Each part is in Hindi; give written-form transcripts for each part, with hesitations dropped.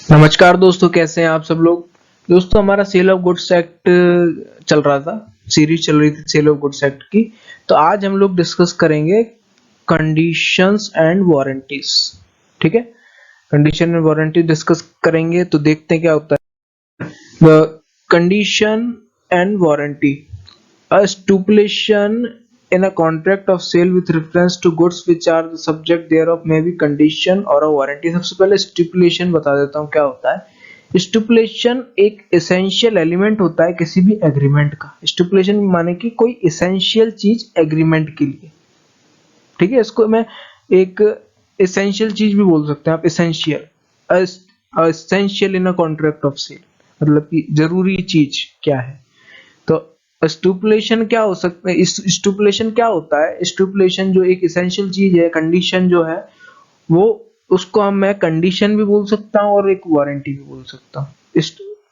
नमस्कार दोस्तों, कैसे हैं आप सब लोग। दोस्तों, हमारा सेल ऑफ गुड्स एक्ट चल रहा था। सीरीज चल रही थी सेल ऑफ गुड्स एक्ट की। तो आज हम लोग डिस्कस करेंगे कंडीशंस एंड वारंटीज। ठीक है, कंडीशन एंड वारंटी डिस्कस करेंगे। तो देखते हैं क्या होता है। Condition and warranty, a stipulation in a contract of sale with reference to goods which are the subject thereof may be condition or a warranty। सबसे पहले stipulation बता देता हूँ क्या होता है। stipulation एक essential element होता है किसी भी agreement का। stipulation माने कि कोई essential चीज agreement के लिए। ठीक है, इसको मैं एक essential चीज भी बोल सकते हैं आप। essential, essential in a contract of sale मतलब कि जरूरी चीज क्या है। तो स्टूपुलेशन क्या हो सकता है, इस स्टूपुलेशन क्या होता है। स्टूपुलेशन जो एक इसेंशियल चीज है, कंडीशन जो है वो, उसको हम मैं कंडीशन भी बोल सकता हूँ और एक वारंटी भी बोल सकता हूँ। इस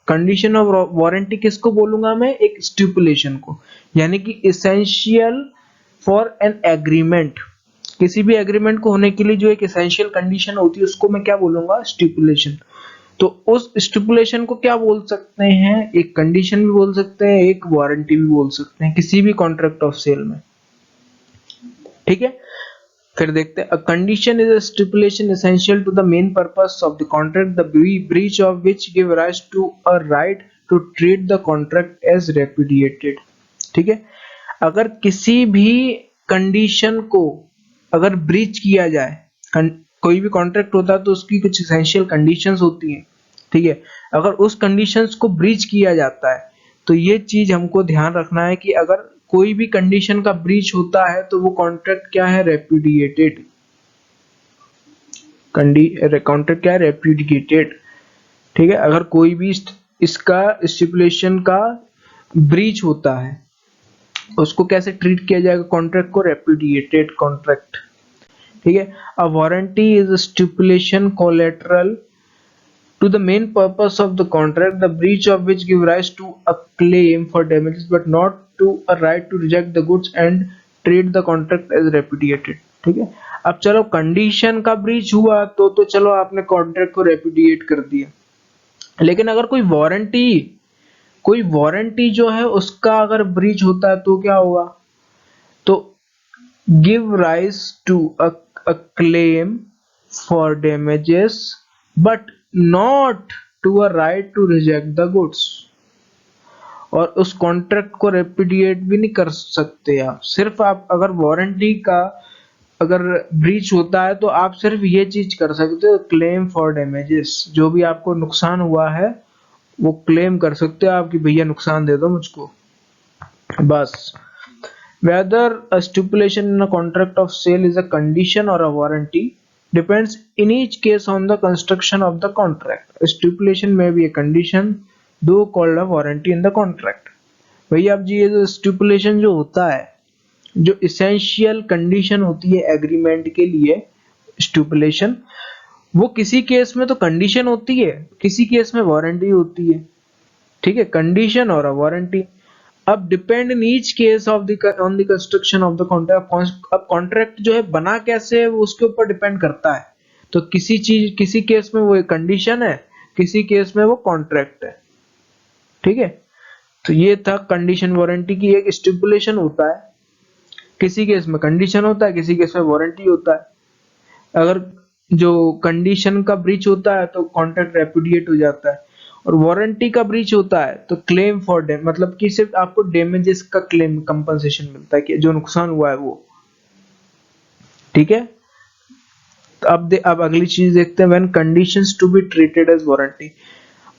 कंडीशन और वारंटी किसको बोलूंगा मैं, एक स्टूपुलेशन को। यानी कि इसेंशियल फॉर एन एग्रीमेंट, किसी भी एग्रीमेंट को होने के लिए जो एक इसेंशियल कंडीशन होती है उसको मैं क्या बोलूंगा, स्टिपुलेशन। तो उस स्टिपुलेशन को क्या बोल सकते हैं, एक कंडीशन भी बोल सकते हैं, एक वारंटी भी बोल सकते हैं किसी भी कॉन्ट्रैक्ट ऑफ सेल में। ठीक है, फिर देखते हैं। A condition is a stipulation essential to the main purpose of the contract the breach of which give rise to a right to treat the contract as repudiated. ठीक है, अगर किसी भी कंडीशन को अगर ब्रीच किया जाए, कोई भी कॉन्ट्रैक्ट होता है तो उसकी कुछ एसेंशियल कंडीशंस होती हैं। ठीक है, अगर उस कंडीशंस को ब्रीच किया जाता है तो ये चीज हमको ध्यान रखना है कि अगर कोई भी कंडीशन का ब्रीच होता है तो वो कॉन्ट्रैक्ट क्या है, रेपुडिएटेड। कॉन्ट्रैक्ट क्या है, रेपुडिएटेड। ठीक है, अगर कोई भी इसका स्टिपुलेशन का ब्रीच होता है उसको कैसे ट्रीट किया जाएगा, कॉन्ट्रैक्ट को, रेपुडिएटेड कॉन्ट्रैक्ट। ठीक है, a warranty is a stipulation collateral to the main purpose of the contract, the breach of which give rise to a claim for damages but not to a right to reject the goods and treat the contract as repudiated। ठीक है, अब चलो कंडीशन का ब्रीच हुआ तो चलो आपने कॉन्ट्रैक्ट को रेपुडिएट कर दिया। लेकिन अगर कोई वारंटी जो है उसका अगर ब्रीच होता है तो क्या होगा, तो give rise to a claim for damages but not to a right to reject the goods। और उस कॉन्ट्रैक्ट को रेपुडिएट भी नहीं कर सकते आप। सिर्फ आप अगर वारंटी का अगर ब्रीच होता है तो आप सिर्फ ये चीज कर सकते हो, क्लेम फॉर डैमेजेस। जो भी आपको नुकसान हुआ है वो क्लेम कर सकते हो आप कि भैया नुकसान दे दो मुझको, बस। Whether a stipulation in a contract of sale is a condition or a warranty depends in each case on the construction of the contract। A stipulation may be a condition, though called a warranty in the contract। भैया अब जी ये जो stipulation जो होता है, जो essential condition होती है एग्रीमेंट के लिए, stipulation, वो किसी केस में तो कंडीशन होती है, किसी केस में वारंटी होती है। ठीक है, कंडीशन और वारंटी। अब depend in each case of the on the construction of the contract. अब कॉन्ट्रैक्ट जो है बना कैसे है वो उसके ऊपर डिपेंड करता है। तो किसी केस में वो एक कंडीशन है, किसी केस में वो कॉन्ट्रैक्ट है। ठीक है, तो ये था कंडीशन वारंटी की। एक स्टिपुलेशन होता है, किसी केस में कंडीशन होता है, किसी केस में वारंटी होता है। अगर जो कंडीशन का ब्रीच होता है तो कॉन्ट्रैक्ट रेपुडिएट हो जाता है, और वारंटी का ब्रीच होता है तो क्लेम फॉर डैम मतलब कि सिर्फ आपको डैमेजेस का क्लेम कंपनसेशन मिलता है कि जो नुकसान हुआ है वो। ठीक है, तो अब अगली चीज देखते हैं, when conditions to be treated as warranty.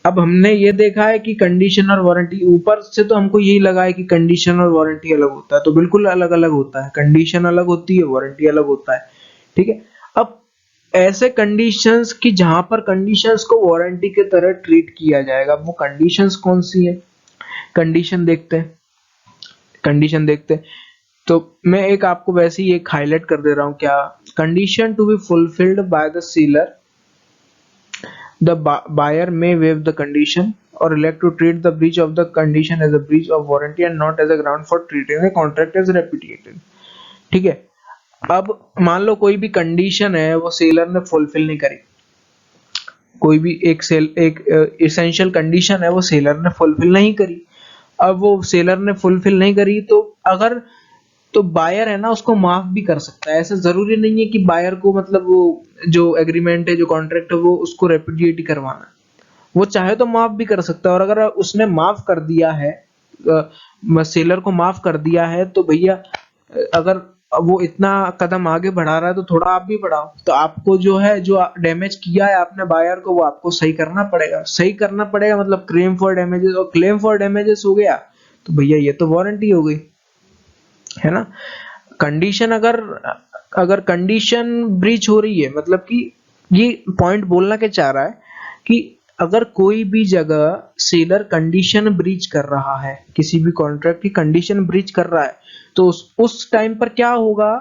अब हमने ये देखा है कि कंडीशन और वारंटी, ऊपर से तो हमको यही लगा है कि कंडीशन और वारंटी अलग होता है, तो बिल्कुल अलग अलग होता है। कंडीशन अलग होती है, वारंटी अलग होता है। ठीक है, अब ऐसे कंडीशंस की जहां पर कंडीशंस को वारंटी के तरह ट्रीट किया जाएगा, वो कंडीशंस कौन सी है, कंडीशन देखते हैं। कंडीशन देखते हैं तो मैं एक आपको वैसे ही एक हाईलाइट कर दे रहा हूं। क्या, condition to be fulfilled by the seller, the buyer may waive the condition or elect to treat the breach of the condition as a breach of warranty and not as a ground for treating the contract as repudiated। ठीक है, अब मान लो कोई भी कंडीशन है वो सेलर ने फुलफिल नहीं करी, कोई भी एक एसेंशियल कंडीशन है वो सेलर ने फुलफिल नहीं करी। अब वो सेलर ने फुलफिल नहीं करी तो अगर तो बायर है ना उसको माफ भी कर सकता है। ऐसा जरूरी नहीं है कि बायर को मतलब वो जो एग्रीमेंट है जो कॉन्ट्रैक्ट है वो उसको रेपुडिएट ही करवाना है। वो चाहे तो माफ भी कर सकता है, और अगर उसने माफ कर दिया है सेलर को माफ कर दिया है तो भैया अगर वो इतना कदम आगे बढ़ा रहा है तो थोड़ा आप भी बढ़ाओ। तो आपको जो है जो डैमेज किया है आपने बायर को वो आपको सही करना पड़ेगा। सही करना पड़ेगा मतलब क्लेम फॉर डैमेजेस, और क्लेम फॉर डैमेजेस हो गया तो भैया ये तो वारंटी हो गई, है ना। कंडीशन अगर अगर कंडीशन ब्रीच हो रही है मतलब कि ये पॉइंट बोलना क्या चाह रहा है कि अगर कोई भी जगह सेलर कंडीशन ब्रीच कर रहा है, किसी भी कॉन्ट्रैक्ट की कंडीशन ब्रीच कर रहा है, तो उस टाइम पर क्या होगा,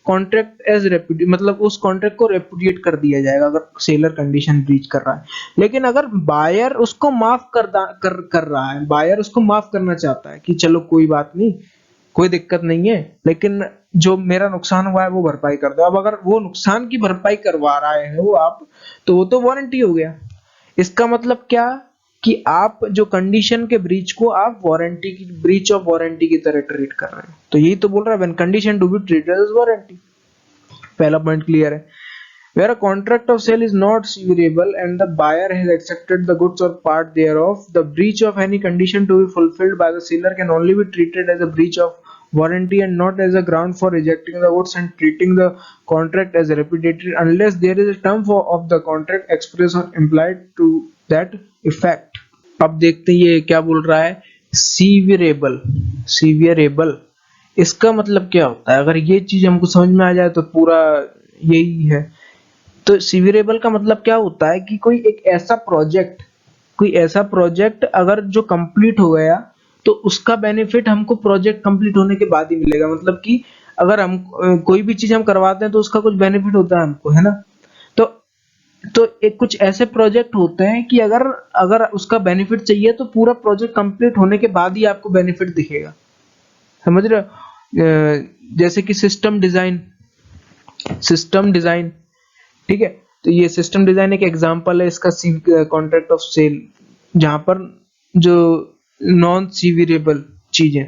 कॉन्ट्रैक्ट एज रेपुडिएट मतलब उस कॉन्ट्रैक्ट को रेपुडिएट कर दिया जाएगा अगर सेलर कंडीशन ब्रीच कर रहा है। लेकिन अगर बायर उसको माफ कर रहा है, बायर उसको माफ करना चाहता है कि चलो कोई बात नहीं, कोई दिक्कत नहीं है, लेकिन जो मेरा नुकसान हुआ है वो भरपाई कर दो। अब अगर वो नुकसान की भरपाई करवा रहे हैं वो आप, तो वो तो वारंटी हो गया। इसका मतलब क्या कि आप जो कंडीशन के ब्रीच को आप वारंटी की ब्रीच ऑफ वारंटी की तरह ट्रीट कर रहे हैं। तो यही तो बोल रहा है when condition to be treated as warranty. पहला पॉइंट क्लियर है। Where a contract of sale is not severable and the buyer has accepted the goods or part thereof, the breach of any condition to be fulfilled by the seller can only be treated as a breach of warranty and not as a ground for rejecting the goods and treating the contract as repudiated unless there is a term of the contract express or implied to that effect. अब देखते हैं ये क्या बोल रहा है, सीवियरेबल। सीवियरेबल इसका मतलब क्या होता है, अगर ये चीज हमको समझ में आ जाए तो पूरा यही है। तो सिविरेबल का मतलब क्या होता है कि कोई ऐसा प्रोजेक्ट अगर जो कंप्लीट हो गया तो उसका बेनिफिट हमको प्रोजेक्ट कंप्लीट होने के बाद ही मिलेगा। मतलब कि अगर हम कोई भी चीज हम करवाते हैं तो उसका कुछ बेनिफिट होता है हमको, है ना। तो एक कुछ ऐसे प्रोजेक्ट होते हैं कि अगर अगर उसका बेनिफिट चाहिए तो पूरा प्रोजेक्ट कंप्लीट होने के बाद ही आपको बेनिफिट दिखेगा, समझ रहे हो। जैसे कि सिस्टम डिजाइन, ठीक है। तो ये सिस्टम डिजाइन एक एग्जांपल है इसका कॉन्ट्रैक्ट ऑफ सेल, जहां पर जो नॉन सीवरेबल चीजें,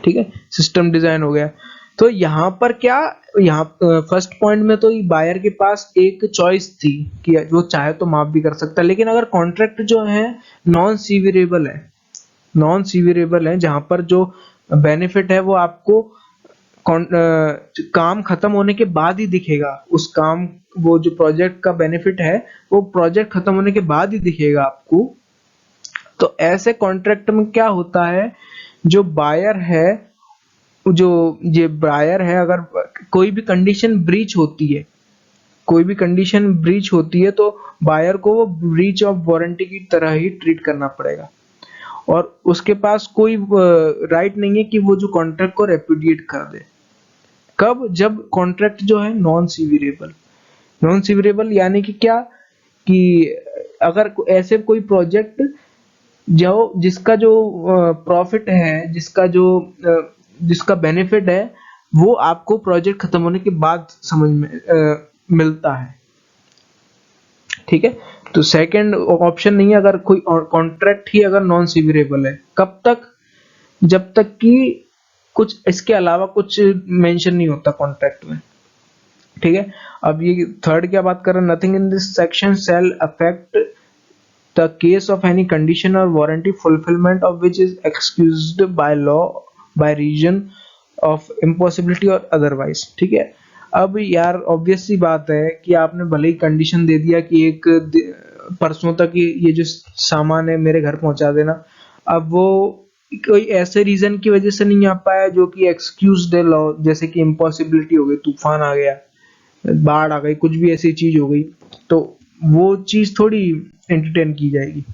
ठीक है, सिस्टम डिजाइन हो गया। तो यहाँ पर क्या, यहाँ फर्स्ट पॉइंट में तो बायर के पास एक चॉइस थी कि वो चाहे तो माफ भी कर सकता है, लेकिन अगर कॉन्ट्रैक्ट जो है नॉन सीवरेबल है, जहां पर जो बेनिफिट है वो आपको काम खत्म होने के बाद ही दिखेगा। उस काम वो जो प्रोजेक्ट का बेनिफिट है वो प्रोजेक्ट खत्म होने के बाद ही दिखेगा आपको। तो ऐसे कॉन्ट्रैक्ट में क्या होता है, जो बायर है जो ये बायर है अगर कोई भी कंडीशन ब्रीच होती है, तो बायर को वो ब्रीच ऑफ वारंटी की तरह ही ट्रीट करना पड़ेगा और उसके पास कोई राइट नहीं है कि वो जो कॉन्ट्रैक्ट को रेपुडिएट कर दे। कब, जब कॉन्ट्रैक्ट जो है नॉन सीवरेबल यानी कि क्या कि अगर ऐसे कोई प्रोजेक्ट जो जिसका जो प्रॉफिट है, जिसका बेनिफिट है वो आपको प्रोजेक्ट खत्म होने के बाद समझ में मिलता है, ठीक है। तो सेकंड ऑप्शन नहीं है अगर कोई कॉन्ट्रैक्ट ही अगर नॉन सीवरेबल है। कब तक, जब तक कि कुछ इसके अलावा कुछ मेंशन नहीं होता कॉन्ट्रैक्ट में, ठीक है। अब ये थर्ड क्या बात कर रहे हैं, nothing in this section shall affect the case of any condition or warranty fulfilment of which is excused by law by reason of impossibility or otherwise, ठीक है। अब यार ऑब्वियस सी बात है कि आपने भले ही कंडीशन दे दिया कि एक परसों तक ये जो सामान है मेरे घर पहुंचा देना, अब वो कोई ऐसे रीजन की वजह से नहीं आ पाया जो कि एक्सक्यूज्ड है लॉ, जैसे कि इम्पॉसिबिलिटी हो गई, तूफान आ गया, बाढ़ आ गई, कुछ भी ऐसी चीज हो गई, तो वो चीज थोड़ी एंटरटेन की जाएगी,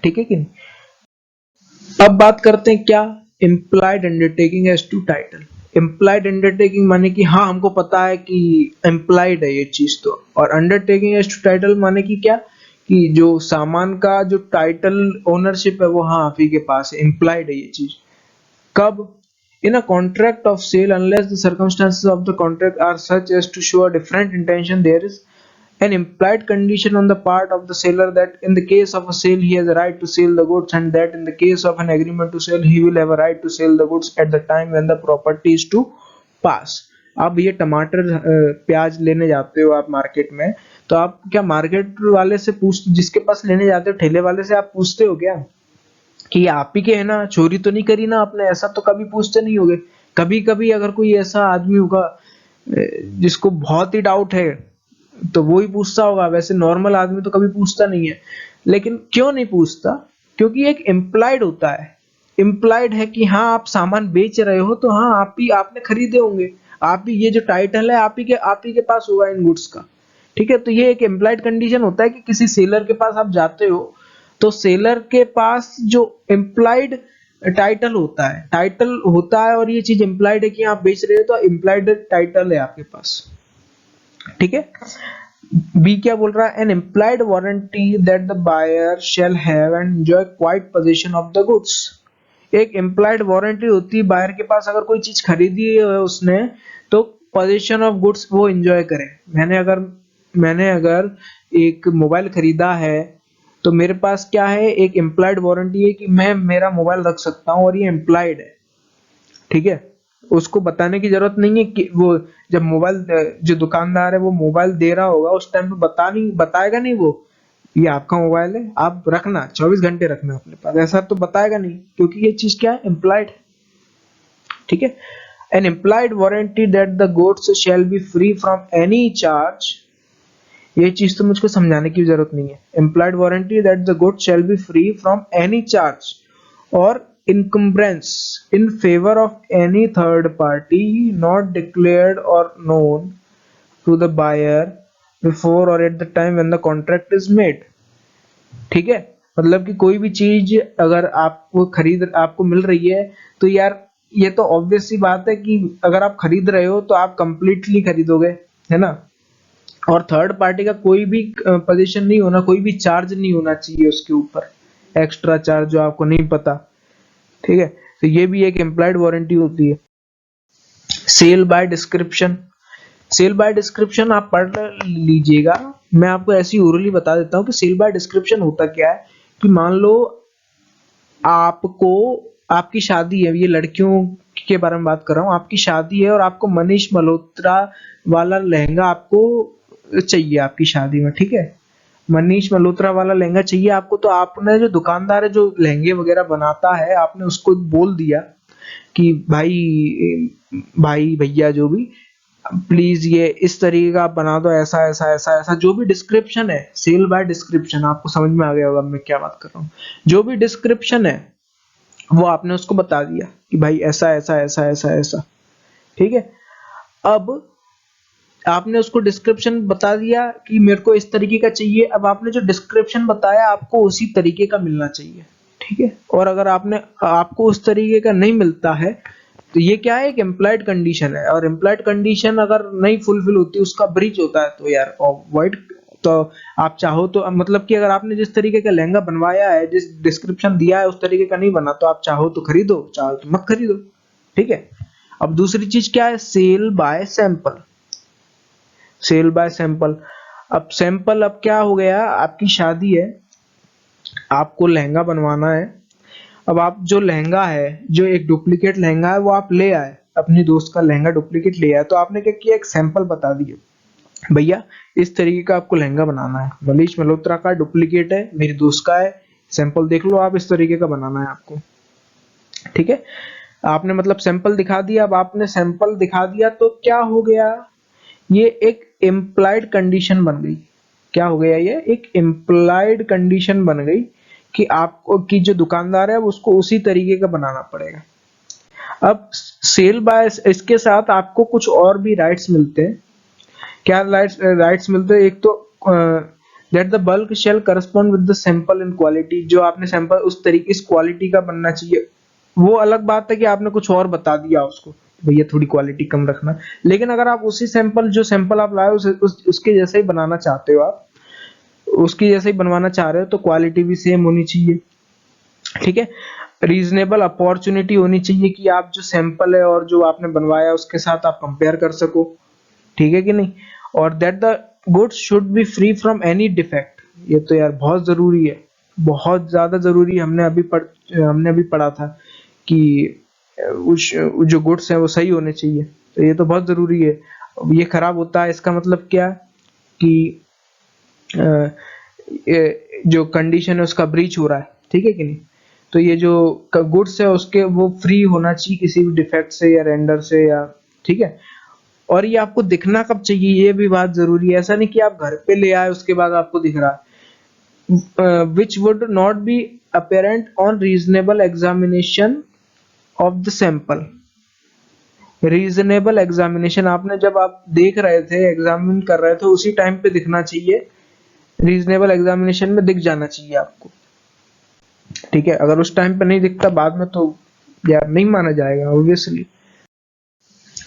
ठीक है कि नहीं। अब बात करते हैं क्या, implied undertaking as to title. Implied undertaking माने कि हाँ हमको पता है कि इम्प्लाइड है ये चीज, तो और अंडरटेकिंग एज टू टाइटल माने कि क्या कि जो सामान का जो टाइटल ओनरशिप है वो हाँ आप ही के पास है, इम्प्लाइड है ये चीज। कब, in a contract of sale unless the circumstances of the contract are such as to show a different intention, there is an implied condition on the part of the seller that in the case of a sale he has a right to sell the goods, and that in the case of an agreement to sell he will have a right to sell the goods at the time when the property is to pass. आप ये टमाटर प्याज लेने जाते हो आप मार्केट में, तो आप क्या मार्केट वाले से पूछ, जिसके पास लेने जाते हो ठेले वाले से आप पूछते हो क्या कि ये आप ही के है ना, चोरी तो नहीं करी ना आपने? ऐसा तो कभी पूछते नहीं होगे। कभी कभी अगर कोई ऐसा आदमी होगा जिसको बहुत ही डाउट है तो वो ही पूछता होगा, वैसे नॉर्मल आदमी तो कभी पूछता नहीं है। लेकिन क्यों नहीं पूछता? क्योंकि एक इम्प्लाइड होता है, इम्प्लाइड है कि हाँ आप सामान बेच रहे हो तो हाँ आप ही, आपने खरीदे होंगे, आप ही, ये जो टाइटल है आप ही के पास होगा इन गुड्स का। ठीक है, तो ये एक इम्प्लाइड कंडीशन होता है कि किसी सेलर के पास आप जाते हो तो सेलर के पास जो इम्प्लाइड टाइटल होता है और ये चीज इम्प्लाइड है कि आप बेच रहे हो तो इम्प्लाइड टाइटल है आपके पास। ठीक है, बी क्या बोल रहा है? An implied warranty that the buyer shall have and enjoy quiet possession of the goods. एक इम्प्लाइड वारंटी होती है बायर के पास, अगर कोई चीज खरीदी है उसने तो पोजीशन ऑफ गुड्स वो एंजॉय करे। मैंने अगर एक मोबाइल खरीदा है तो मेरे पास क्या है, एक इम्प्लाइड वारंटी है कि मैं मेरा मोबाइल रख सकता हूं और ये इम्प्लाइड है। ठीक है, उसको बताने की जरूरत नहीं है कि वो जब मोबाइल, जो दुकानदार है वो मोबाइल दे रहा होगा उस टाइम पे बताएगा नहीं वो ये आपका मोबाइल है, आप रखना 24 घंटे रखना अपने पास, ऐसा तो बताएगा नहीं, क्योंकि ये चीज क्या है, इम्प्लाइड है। ठीक है, an implied warranty that the goods shall be free from any charge. ये चीज तो मुझको समझाने की जरूरत नहीं है। Implied warranty that the goods shall be free from any charge और encumbrance in favor of any third party not declared or known to the buyer before or at the time when the contract is made। ठीक है, मतलब कि कोई भी चीज अगर आपको मिल रही है तो यार ये तो ऑब्वियस सी बात है कि अगर आप खरीद रहे हो तो आप कंप्लीटली खरीदोगे, है ना? और थर्ड पार्टी का कोई भी पोजीशन नहीं होना, कोई भी चार्ज नहीं होना चाहिए उसके ऊपर, एक्स्ट्रा चार्ज जो आपको नहीं पता। ठीक है, तो ये भी एक इम्प्लाइड वारंटी होती है। Sale by description, sale by description आप पढ़ लीजिएगा, मैं आपको ऐसी ओरली बता देता हूँ कि सेल बाय डिस्क्रिप्शन होता क्या है कि मान लो आपकी शादी है, ये लड़कियों के बारे में बात कर रहा हूँ, आपकी शादी है और आपको मनीष मल्होत्रा वाला लहंगा आपको चाहिए आपकी शादी में। ठीक है, मनीष मल्होत्रा वाला लहंगा चाहिए आपको, तो आपने जो दुकानदार है जो लहंगे वगैरह बनाता है, आपने उसको बोल दिया कि भाई भैया जो भी, प्लीज ये इस तरीके का आप बना दो, ऐसा ऐसा ऐसा ऐसा, जो भी डिस्क्रिप्शन है, सेल बाय डिस्क्रिप्शन, आपको समझ में आ गया होगा मैं क्या बात कर रहा हूँ। जो भी डिस्क्रिप्शन है वो आपने उसको बता दिया कि भाई ऐसा ऐसा ऐसा ऐसा ऐसा। ठीक है, अब आपने उसको डिस्क्रिप्शन बता दिया कि मेरे को इस तरीके का चाहिए, अब आपने जो डिस्क्रिप्शन बताया आपको उसी तरीके का मिलना चाहिए। ठीक है, और अगर आपको उस तरीके का नहीं मिलता है तो ये क्या है, एक इम्प्लाइड कंडीशन है, और इम्प्लाइड कंडीशन अगर नहीं फुलफिल होती, उसका ब्रीच होता है, तो यार अवॉइड, तो आप चाहो तो मतलब कि अगर आपने जिस तरीके का लहंगा बनवाया है, जिस डिस्क्रिप्शन दिया है उस तरीके का नहीं बना, तो आप चाहो तो खरीदो, चाहो तो मत खरीदो। ठीक है, अब दूसरी चीज क्या है, sale by sample. Sale by sample, अब सैंपल, अब क्या हो गया, आपकी शादी है, आपको लहंगा बनवाना है, अब आप जो लहंगा है, जो एक डुप्लीकेट लहंगा है वो आप ले आए, अपनी दोस्त का लहंगा डुप्लीकेट ले आए, तो आपने क्या किया, एक सैंपल बता दिए, भैया इस तरीके का आपको लहंगा बनाना है, मनीष मल्होत्रा का डुप्लीकेट है, मेरी दोस्त का है, सैंपल देख लो, आप इस तरीके का बनाना है आपको। ठीक है, आपने मतलब सैंपल दिखा दिया, अब आपने सैंपल दिखा दिया तो क्या हो गया, ये एक इम्प्लाइड कंडीशन बन गई। क्या हो गया, ये एक इम्प्लाइड कंडीशन बन गई कि आपको, कि जो दुकानदार है उसको उसी तरीके का बनाना पड़ेगा। अब सेल बाय, इसके साथ आपको कुछ और भी राइट्स मिलते हैं। क्या राइट्स मिलते हैं, एक तो that the bulk shall correspond with the sample in quality, जो आपने सैंपल उस तरीके, इस क्वालिटी का बनना चाहिए। वो अलग बात है कि आपने कुछ और बता दिया उसको, भैया थोड़ी क्वालिटी कम रखना, लेकिन अगर आप उसी सैंपल, जो सैंपल आप लाए उसके जैसे ही बनाना चाहते हो, आप उसकी जैसे ही बनवाना चाह रहे हो, तो क्वालिटी भी सेम होनी चाहिए। ठीक है, रीजनेबल अपॉर्चुनिटी होनी चाहिए कि आप जो सैंपल है और जो आपने बनवाया उसके साथ आप कंपेयर कर सको। ठीक है कि नहीं, और that the goods should be free from any defect. ये तो यार बहुत जरूरी है, बहुत ज्यादा जरूरी है। हमने अभी पढ़ा था कि उस जो गुड्स है वो सही होने चाहिए, तो ये तो बहुत जरूरी है। ये खराब होता है इसका मतलब क्या कि जो कंडीशन है उसका ब्रीच हो रहा है, ठीक है कि नहीं। तो ये जो गुड्स है उसके वो फ्री होना चाहिए किसी भी डिफेक्ट से या रेंडर से, या ठीक है। और ये आपको दिखना कब चाहिए, ये भी बात जरूरी है। ऐसा नहीं कि आप घर पे ले आए उसके बाद आपको दिख रहा है। Which would not be apparent on reasonable examination of the sample. Reasonable examination, आपने जब आप देख रहे थे, एग्जामिन कर रहे थे, उसी टाइम पे दिखना चाहिए। रीजनेबल एग्जामिनेशन में दिख जाना चाहिए आपको, ठीक है। अगर उस टाइम पे नहीं दिखता बाद में तो यार नहीं माना जाएगा ऑब्वियसली।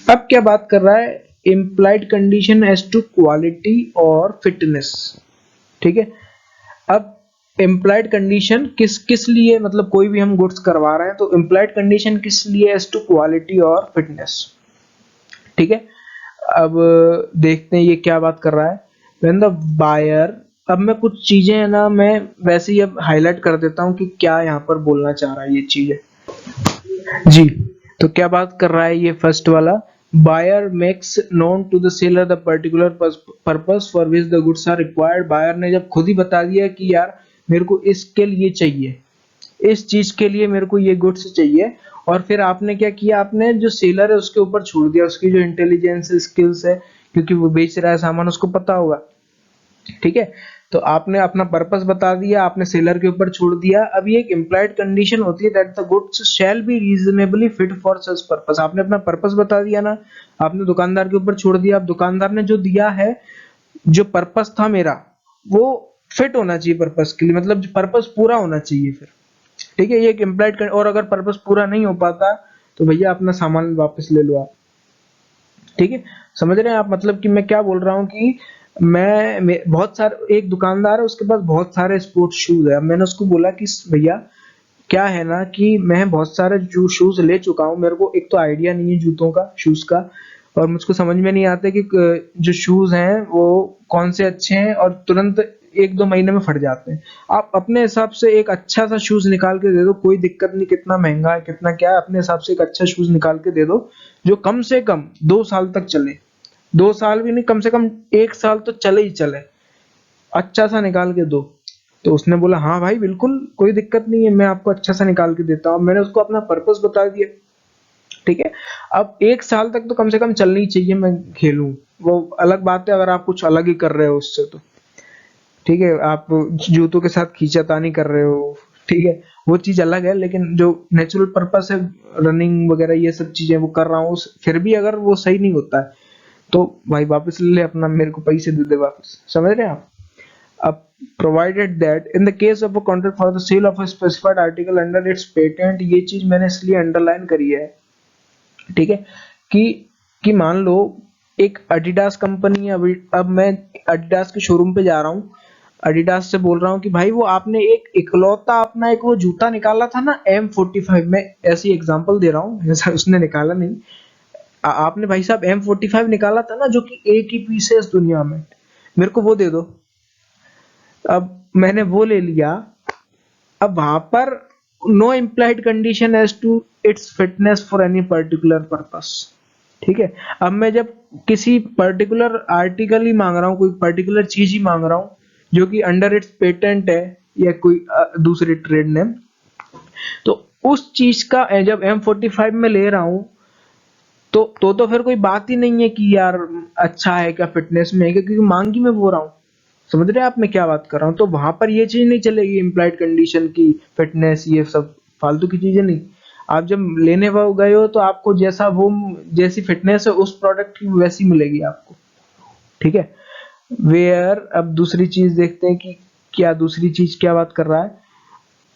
अब क्या बात कर रहा है, implied condition as to quality और फिटनेस, ठीक है। अब इम्प्लाइड कंडीशन किस किस लिए, मतलब कोई भी हम गुड्स करवा रहे हैं तो इम्प्लाइड कंडीशन किस लिए, एज टू क्वालिटी और फिटनेस, ठीक है। अब देखते हैं ये क्या बात कर रहा है। व्हेन द बायर, अब मैं कुछ चीजें है ना, मैं वैसे ही अब हाईलाइट कर देता हूँ कि क्या यहाँ पर बोलना चाह रहा है ये चीजें। जी, तो क्या बात कर रहा है ये फर्स्ट वाला, buyer makes known to the seller the particular purpose for which the goods are required. Buyer ने जब खुद ही बता दिया कि यार मेरे को इसके लिए चाहिए, इस चीज के लिए मेरे को ये गुड्स चाहिए, और फिर आपने क्या किया, आपने जो सेलर है उसके ऊपर छोड़ दिया, उसकी जो इंटेलिजेंस स्किल्स है, क्योंकि वो बेच रहा है सामान, उसको पता होगा, ठीक है। तो आपने अपना पर्पस बता दिया, आपने सेलर के ऊपर छोड़ दिया। अब ये एक इम्प्लाइड कंडीशन होती है that the goods shall B reasonably fit for such purpose. आपने अपना पर्पस बता दिया ना, आपने दुकानदार के ऊपर छोड़ दिया। अब दुकानदार ने जो दिया है, जो पर्पस था मेरा, वो फिट होना चाहिए पर्पस के लिए, मतलब पर्पस पूरा होना चाहिए फिर, ठीक है। ये एक इम्प्लाइड, और अगर पर्पस पूरा नहीं हो पाता तो भैया अपना सामान वापस ले लो आप, ठीक है। समझ रहे हैं आप, मतलब कि मैं क्या बोल रहा हूँ कि बहुत सारे, एक दुकानदार है उसके पास बहुत सारे स्पोर्ट्स शूज है। अब मैंने उसको बोला कि भैया क्या है ना कि मैं बहुत सारे जो शूज ले चुका हूँ, मेरे को एक तो आइडिया नहीं है जूतों का, शूज का, और मुझको समझ में नहीं आता कि जो शूज हैं वो कौन से अच्छे हैं, और तुरंत एक दो महीने में फट जाते हैं। आप अपने हिसाब से एक अच्छा सा शूज निकाल के दे दो, कोई दिक्कत नहीं, कितना महंगा है कितना क्या है, अपने हिसाब से एक अच्छा शूज निकाल के दे दो जो कम से कम 2 साल तक चले। 2 साल भी नहीं, कम से कम 1 साल तो चले ही चले, अच्छा सा निकाल के दो। तो उसने बोला हाँ भाई बिल्कुल कोई दिक्कत नहीं है, मैं आपको अच्छा सा निकाल के देता हूँ। मैंने उसको अपना पर्पस बता दिया, ठीक है। अब 1 साल तक तो कम से कम चलनी चाहिए, मैं खेलूं, वो अलग बात है अगर आप कुछ अलग ही कर रहे हो उससे तो, ठीक है। आप जूतों के साथ खींचातानी कर रहे हो, ठीक है, वो चीज अलग है। लेकिन जो नेचुरल पर्पस है, रनिंग वगैरह ये सब चीजें वो कर रहा हूँ, फिर भी अगर वो सही नहीं होता है तो भाई वापस ले ले अपना, मेरे को पैसे दे दे वापस। समझ रहे हैं आप। अब provided that in the case of a contract for the sale of a specified article under its patent, ये चीज मैंने इसलिए अंडरलाइन करी है, ठीक है, कि मान लो एक एडिडास कंपनी है। अभी अब मैं एडिडास के शोरूम पे जा रहा हूँ, एडिडास से बोल रहा हूँ कि भाई वो आपने एक इकलौता अपना एक वो जूता निकाला था ना M45, में ऐसी एग्जांपल दे रहा हूँ, ऐसा उसने निकाला नहीं। आपने भाई साहब M45 निकाला था ना, जो कि एक ही पीस है इस दुनिया में, मेरे को वो दे दो। अब मैंने वो ले लिया, अब वहां पर no implied condition as to its fitness for any particular purpose, ठीक है। अब मैं जब किसी पर्टिकुलर आर्टिकल ही मांग रहा हूँ, कोई पर्टिकुलर चीज ही मांग रहा हूँ जो कि अंडर इट्स पेटेंट है या कोई दूसरी ट्रेड नेम, तो उस चीज का जब M45 में ले रहा हूँ तो फिर कोई बात ही नहीं है कि यार अच्छा है क्या, फिटनेस में है क्या, क्योंकि मांग ही मैं वो रहा हूँ। समझ रहे हैं आप मैं क्या बात कर रहा हूँ। तो वहां पर ये चीज नहीं चलेगी इम्प्लाइड कंडीशन की, फिटनेस ये सब फालतू की चीजें नहीं। आप जब लेने वो गए हो तो आपको जैसा वो, जैसी फिटनेस है उस प्रोडक्ट की वैसी मिलेगी आपको, ठीक है। वेयर, अब दूसरी चीज देखते हैं कि क्या दूसरी चीज क्या बात कर रहा है।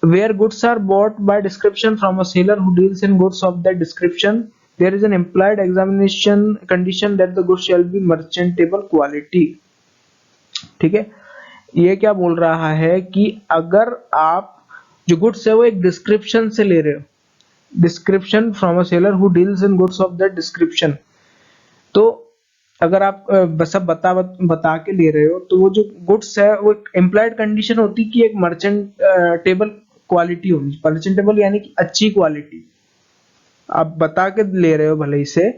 Where goods are bought by description from a seller who deals in goods of that description, there is an implied examination condition that the goods shall be merchantable quality, ठीक है। ये क्या बोल रहा है कि अगर आप जो गुड्स है वो एक डिस्क्रिप्शन से ले रहे हो, description from a seller who deals in goods of that description, तो अगर आप बस सब बता के ले रहे हो, तो वो जो गुड्स है वो इम्प्लाइड कंडीशन होती है कि एक मर्चेंटेबल क्वालिटी होनी, मर्चेंटेबल यानी कि अच्छी क्वालिटी। आप बता के ले रहे हो भले ही से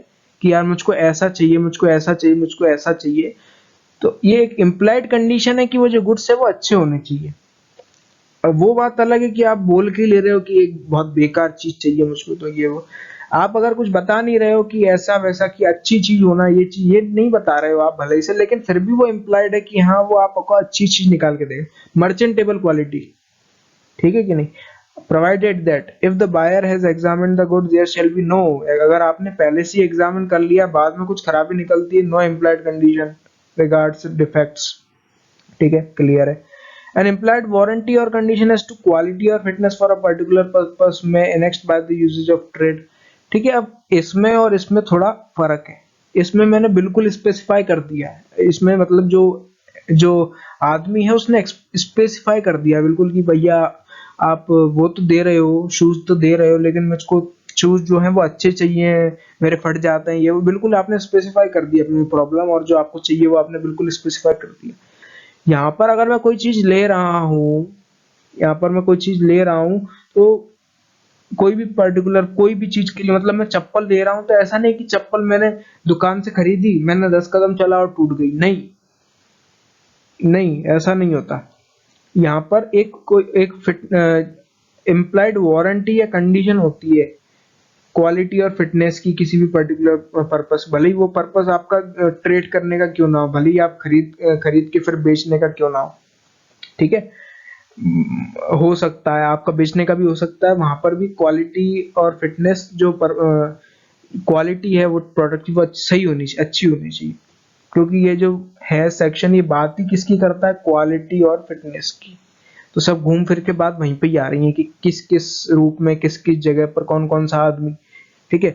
कि यार मुझको ऐसा चाहिए, मुझको ऐसा चाहिए, मुझको ऐसा चाहिए, तो ये एक इम्प्लाइड कंडीशन है कि वो जो गुड्स है वो अच्छे होने चाहिए। और वो बात अलग है कि आप बोल के ले रहे हो कि एक बहुत बेकार चीज चाहिए मुझको, तो ये वो आप अगर कुछ बता नहीं रहे हो कि ऐसा वैसा कि अच्छी चीज होना, ये चीज ये नहीं बता रहे हो आप भले ही से, लेकिन फिर भी वो इम्प्लाइड है कि हाँ वो आपको अच्छी चीज निकाल के देगा, मर्चेंटेबल क्वालिटी। ठीक है कि नहीं? Provided that if the buyer has examined the goods there shall be no, अगर आपने पहले से ही एग्जामिन कर लिया, बाद में कुछ खराबी निकलती है, no implied condition regards defects. ठीक है, क्लियर है। An implied warranty or condition as to quality or fitness for a particular purpose may annexed by the usage of trade। ठीक है, अब इसमें और इसमें थोड़ा फर्क है। इसमें मैंने बिल्कुल स्पेसिफाई कर दिया है, इसमें मतलब जो जो आदमी है उसने स्पेसिफाई कर दिया बिल्कुल कि भैया आप वो तो दे रहे हो, शूज तो दे रहे हो, लेकिन मुझको शूज जो है वो अच्छे चाहिए, मेरे फट जाते हैं, ये वो बिल्कुल आपने स्पेसिफाई कर दिया अपनी प्रॉब्लम, और जो आपको चाहिए वो आपने बिल्कुल स्पेसिफाई कर दिया। यहाँ पर अगर मैं कोई चीज ले रहा हूँ, यहाँ पर मैं कोई चीज ले रहा हूँ, तो कोई भी पर्टिकुलर कोई भी चीज के लिए, मतलब मैं चप्पल ले रहा हूँ, तो ऐसा नहीं कि चप्पल मैंने दुकान से खरीदी, मैंने 10 कदम चला और टूट गई, नहीं, नहीं ऐसा नहीं होता। यहाँ पर एक फिट इम्प्लाइड वारंटी या कंडीशन होती है क्वालिटी और फिटनेस की, किसी भी पर्टिकुलर पर्पस, भले ही वो पर्पस आपका ट्रेड करने का क्यों ना हो, भले ही आप खरीद के फिर बेचने का क्यों ना हो। ठीक है, हो सकता है आपका बेचने का भी हो सकता है, वहां पर भी क्वालिटी और फिटनेस जो क्वालिटी है वो प्रोडक्ट की वो सही होनी चाहिए, अच्छी होनी चाहिए। क्योंकि ये जो है सेक्शन, ये बात ही किसकी करता है, क्वालिटी और फिटनेस की। तो सब घूम फिर के बात वहीं पे ही आ रही है कि किस किस रूप में, किस किस जगह पर कौन कौन सा आदमी। ठीक है,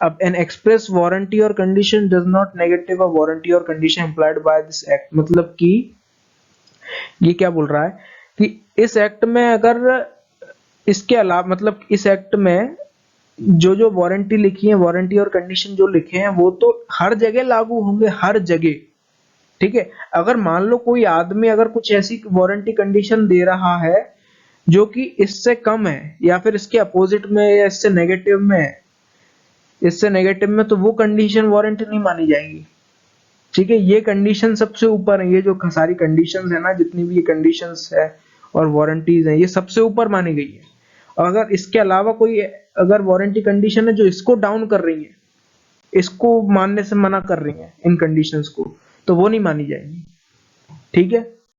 अब an express warranty or condition does not negative a warranty or condition employed by this act. मतलब कि ये क्या बोल रहा है कि इस एक्ट में अगर इसके अलावा, मतलब इस एक्ट में जो जो वारंटी लिखी है, वारंटी और कंडीशन जो लिखे हैं, वो तो हर जगह लागू होंगे, हर जगह। ठीक है, अगर मान लो कोई आदमी अगर कुछ ऐसी वारंटी कंडीशन दे रहा है जो कि इससे कम है, या फिर इसके अपोजिट में, या इससे नेगेटिव में है, इससे नेगेटिव में, तो वो कंडीशन वारंटी नहीं मानी जाएगी। ठीक है, ये कंडीशन सबसे ऊपर है, ये जो सारी कंडीशंस है ना, जितनी भी ये कंडीशंस है और वारंटीज है, ये सबसे ऊपर मानी गई है। और अगर इसके अलावा कोई अगर वारंटी कंडीशन है जो इसको डाउन कर रही है, इसको मानने से मना कर रही है इन कंडीशंस को, तो वो नहीं मानी जाएगी। ठीक है,